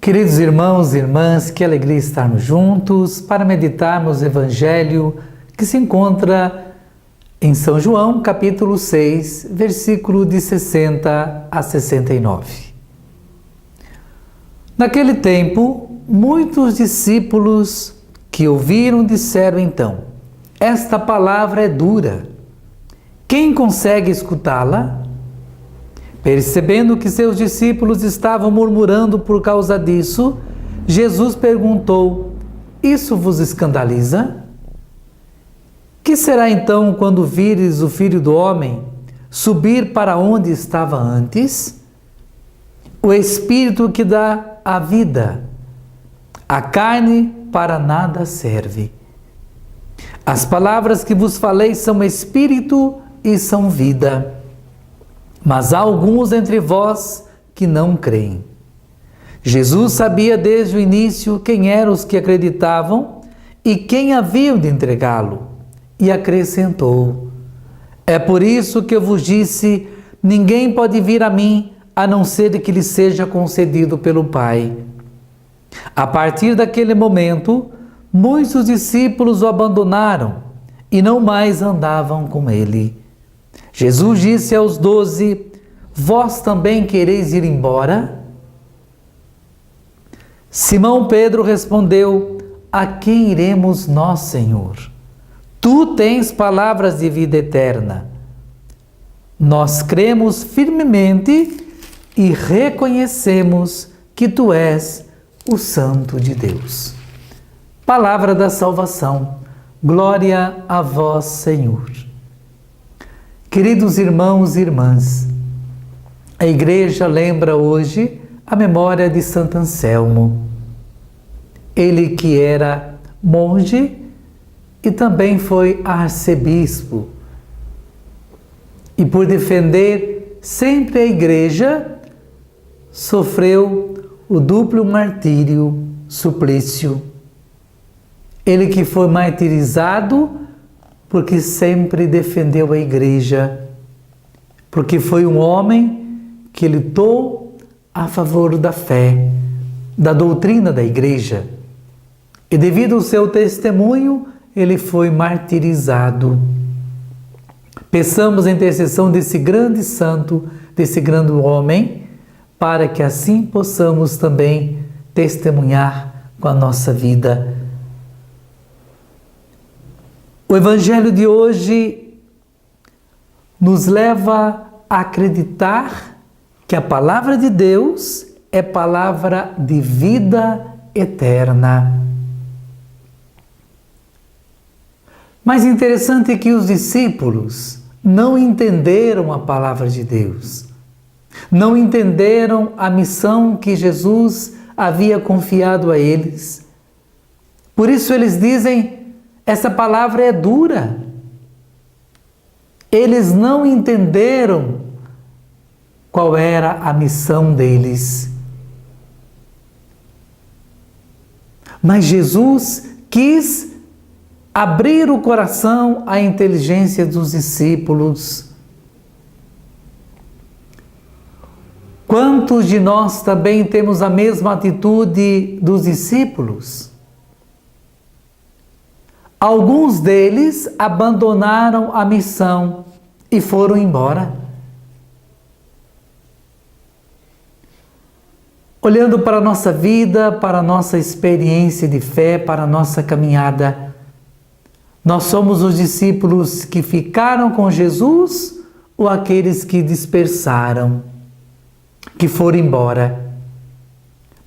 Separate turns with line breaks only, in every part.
Queridos irmãos e irmãs, que alegria estarmos juntos para meditarmos o Evangelho que se encontra em São João, capítulo 6, versículo de 60 a 69. Naquele tempo, muitos discípulos que ouviram disseram então: esta palavra é dura. Quem consegue escutá-la? Percebendo que seus discípulos estavam murmurando por causa disso, Jesus perguntou: isso vos escandaliza? Que será então quando vires o Filho do Homem subir para onde estava antes? O Espírito que dá a vida, a carne para nada serve. As palavras que vos falei são Espírito e são vida. Mas há alguns entre vós que não creem. Jesus sabia desde o início quem eram os que acreditavam e quem haviam de entregá-lo, e acrescentou: é por isso que eu vos disse, ninguém pode vir a mim, a não ser que lhe seja concedido pelo Pai. A partir daquele momento, muitos discípulos o abandonaram e não mais andavam com ele. Jesus disse aos 12: vós também quereis ir embora? Simão Pedro respondeu: a quem iremos nós, Senhor? Tu tens palavras de vida eterna. Nós cremos firmemente e reconhecemos que tu és o Santo de Deus. Palavra da salvação. Glória a vós, Senhor. Queridos irmãos e irmãs, a Igreja lembra hoje a memória de Santo Anselmo. Ele que era monge e também foi arcebispo. E por defender sempre a Igreja, sofreu o duplo martírio, suplício. Ele que foi martirizado porque sempre defendeu a Igreja, porque foi um homem que lutou a favor da fé, da doutrina da Igreja. E devido ao seu testemunho, ele foi martirizado. Peçamos a intercessão desse grande santo, desse grande homem, para que assim possamos também testemunhar com a nossa vida. O Evangelho de hoje nos leva a acreditar que a palavra de Deus é palavra de vida eterna. Mas interessante é que os discípulos não entenderam a palavra de Deus, não entenderam a missão que Jesus havia confiado a eles. Por isso eles dizem: essa palavra é dura. Eles não entenderam qual era a missão deles. Mas Jesus quis abrir o coração à inteligência dos discípulos. Quantos de nós também temos a mesma atitude dos discípulos? Alguns deles abandonaram a missão e foram embora. Olhando para a nossa vida, para a nossa experiência de fé, para a nossa caminhada, nós somos os discípulos que ficaram com Jesus ou aqueles que dispersaram, que foram embora?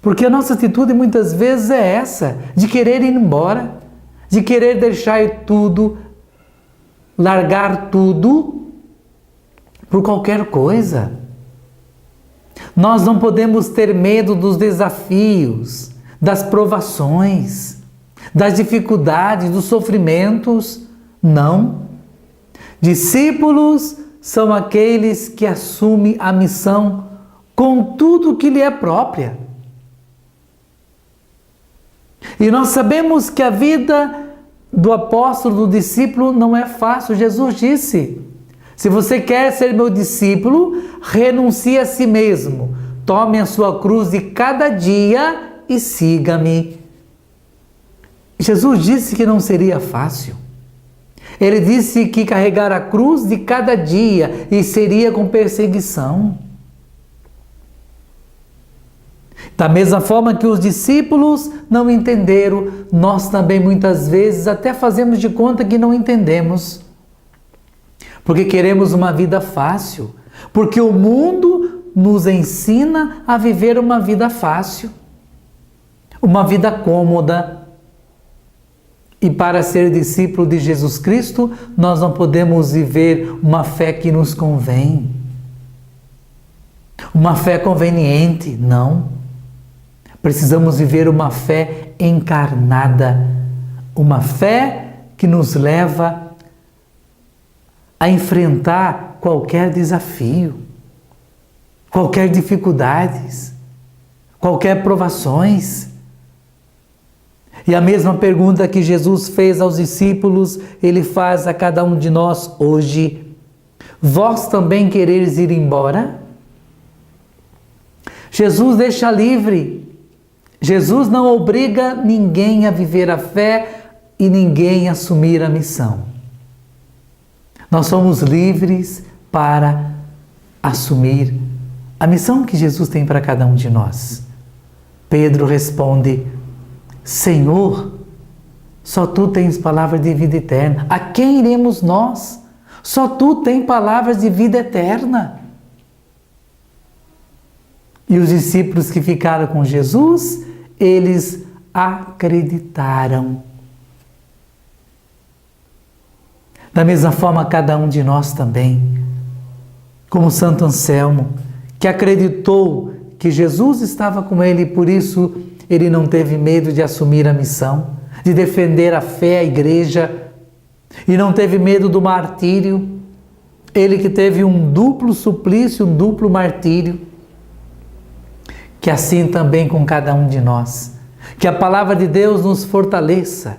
Porque a nossa atitude muitas vezes é essa, de querer ir embora, de querer deixar tudo, largar tudo por qualquer coisa. Nós não podemos ter medo dos desafios, das provações, das dificuldades, dos sofrimentos. Não. Discípulos são aqueles que assumem a missão com tudo que lhe é própria. E nós sabemos que a vida do apóstolo, do discípulo, não é fácil. Jesus disse: se você quer ser meu discípulo, renuncie a si mesmo, tome a sua cruz de cada dia e siga-me. Jesus disse que não seria fácil. Ele disse que carregar a cruz de cada dia e seria com perseguição. Da mesma forma que os discípulos não entenderam, nós também muitas vezes até fazemos de conta que não entendemos. Porque queremos uma vida fácil. Porque o mundo nos ensina a viver uma vida fácil. Uma vida cômoda. E para ser discípulo de Jesus Cristo, nós não podemos viver uma fé que nos convém. Uma fé conveniente, não. Precisamos viver uma fé encarnada, uma fé que nos leva a enfrentar qualquer desafio, qualquer dificuldades, qualquer provações. E a mesma pergunta que Jesus fez aos discípulos, Ele faz a cada um de nós hoje. Vós também quereis ir embora? Jesus deixa livre. Jesus não obriga ninguém a viver a fé e ninguém a assumir a missão. Nós somos livres para assumir a missão que Jesus tem para cada um de nós. Pedro responde: Senhor, só Tu tens palavras de vida eterna. A quem iremos nós? Só Tu tens palavras de vida eterna. E os discípulos que ficaram com Jesus, eles acreditaram. Da mesma forma, cada um de nós também, como Santo Anselmo, que acreditou que Jesus estava com ele e por isso ele não teve medo de assumir a missão, de defender a fé, a igreja, e não teve medo do martírio. Ele que teve um duplo suplício, um duplo martírio. Que assim também com cada um de nós. Que a palavra de Deus nos fortaleça.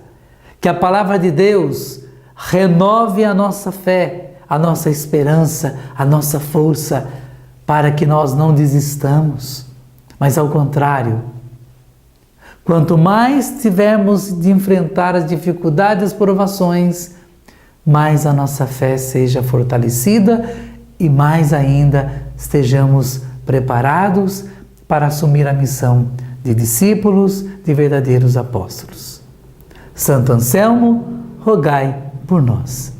Que a palavra de Deus renove a nossa fé, a nossa esperança, a nossa força, para que nós não desistamos. Mas ao contrário, quanto mais tivermos de enfrentar as dificuldades, as provações, mais a nossa fé seja fortalecida e mais ainda estejamos preparados para assumir a missão de discípulos, de verdadeiros apóstolos. Santo Anselmo, rogai por nós.